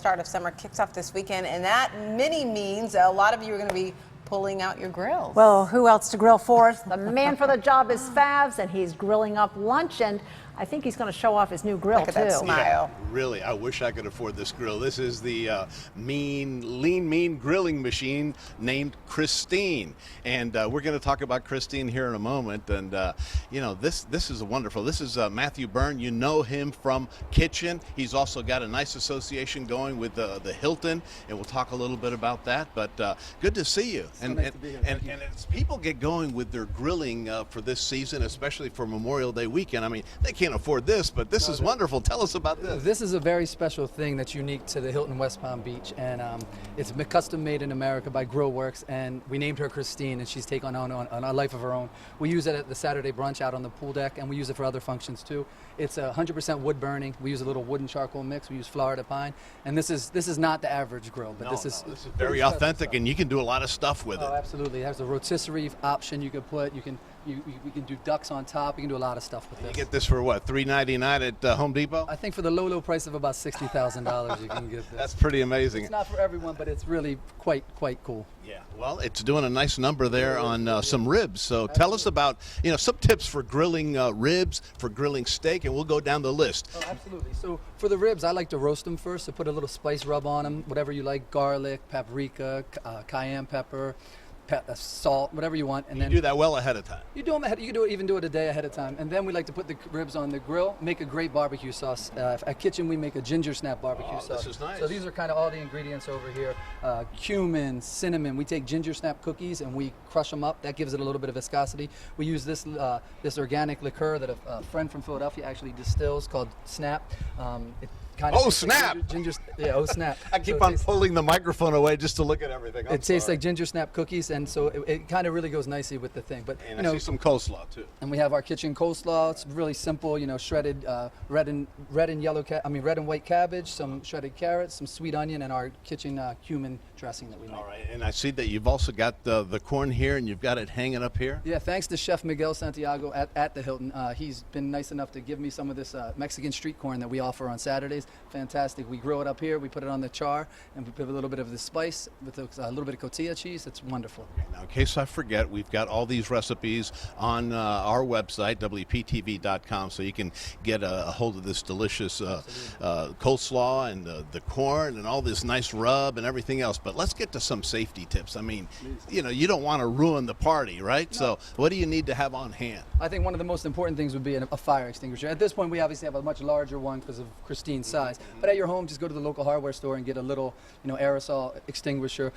start of summer kicks off this weekend, and that means a lot of you are going to be pulling out your grills. Well, who else to grill for? The man for the job is Favs, and he's grilling up lunch, and I think he's going to show off his new grill, Look at too. that smile. Yeah, really, I wish I could afford this grill. This is the Lean Mean grilling machine named Christine. And we're going to talk about Christine here in a moment. And, you know, this is wonderful. This is Matthew Byrne. You know him from Kitchen. He's also got a nice association going with the Hilton, and we'll talk a little bit about that. But good to see you. So nice to be here. And as people get going with their grilling for this season, especially for Memorial Day weekend, I mean, they can't afford this, but this is wonderful. Tell us about this. This is a very special thing that's unique to the Hilton West Palm Beach, and it's custom made in America by Grill Works, and we named her Christine, and she's taken on a life of her own. We use it at the Saturday brunch out on the pool deck, and we use it for other functions too. It's 100% wood burning. We use a little wood and charcoal mix. We use Florida pine, and this is not the average grill, but this is very authentic, and you can do a lot of stuff with it. Oh, absolutely. It has a rotisserie option you can put. We can do ducks on top. You can do a lot of stuff with this. You get this for what, $3.99 at Home Depot? I think for the low price of about $60,000 you can get this. That's pretty amazing. It's not for everyone, but it's really quite cool. Yeah, well, it's doing a nice number there on some ribs. So tell us about, you know, some tips for grilling ribs, for grilling steak, and we'll go down the list. Oh, absolutely. So for the ribs, I like to roast them first. So put a little spice rub on them, whatever you like: garlic, paprika, cayenne pepper, salt, whatever you want, and then you do that well ahead of time. You do them ahead. You can even do it a day ahead of time, and then we like to put the ribs on the grill. Make a great barbecue sauce. At Kitchen, we make a ginger snap barbecue sauce. This is nice. So these are kind of all the ingredients over here: cumin, cinnamon. We take ginger snap cookies and we crush them up. That gives it a little bit of viscosity. We use this organic liqueur that a friend from Philadelphia actually distills called Snap. Snap! Snap. I keep on pulling the microphone away just to look at everything. It tastes like ginger snap cookies, and so it kind of really goes nicely with the thing. But and I see some coleslaw too. And we have our kitchen coleslaw. It's really simple, you know, shredded red and white cabbage, some shredded carrots, some sweet onion, and our kitchen cumin dressing that we make. All right, and I see that you've also got the corn here, and you've got it hanging up here. Yeah, thanks to Chef Miguel Santiago at the Hilton. He's been nice enough to give me some of this Mexican street corn that we offer on Saturdays. Fantastic. We grill it up here, we put it on the char, and we put a little bit of the spice with a little bit of cotija cheese. It's wonderful. Now, in case I forget, we've got all these recipes on our website, WPTV.com, so you can get a hold of this delicious coleslaw and the corn and all this nice rub and everything else. But let's get to some safety tips. I mean, you know, you don't want to ruin the party, right? No. So what do you need to have on hand? I think one of the most important things would be a fire extinguisher. At this point, we obviously have a much larger one because of Christine's size. But at your home, just go to the local hardware store and get a little, you know, aerosol extinguisher.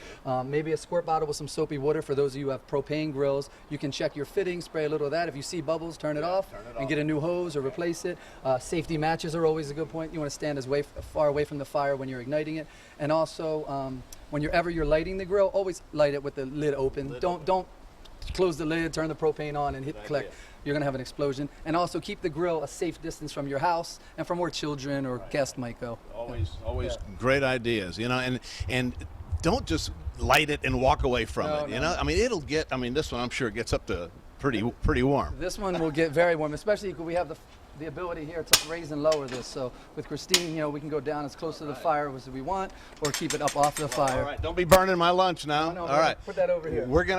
Maybe a squirt bottle with some soapy water for those of you who have propane grills. You can check your fittings, spray a little of that. If you see bubbles, turn it off and get a new hose or replace it. Safety matches are always a good point. You want to stand as far away from the fire when you're igniting it. And also, when you're lighting the grill, always light it with the lid open. Don't close the lid, turn the propane on, and hit click. You're going to have an explosion. And also keep the grill a safe distance from your house and from where children or guests might go. Always great ideas, you know, and don't just light it and walk away from it, you know? I mean, this one I'm sure gets up to pretty warm. This one will get very warm, especially because we have the ability here to raise and lower this. So with Christine, you know, we can go down as close to the fire as we want or keep it up off the fire. All right, don't be burning my lunch now. No, all right. Put that over here. We're going to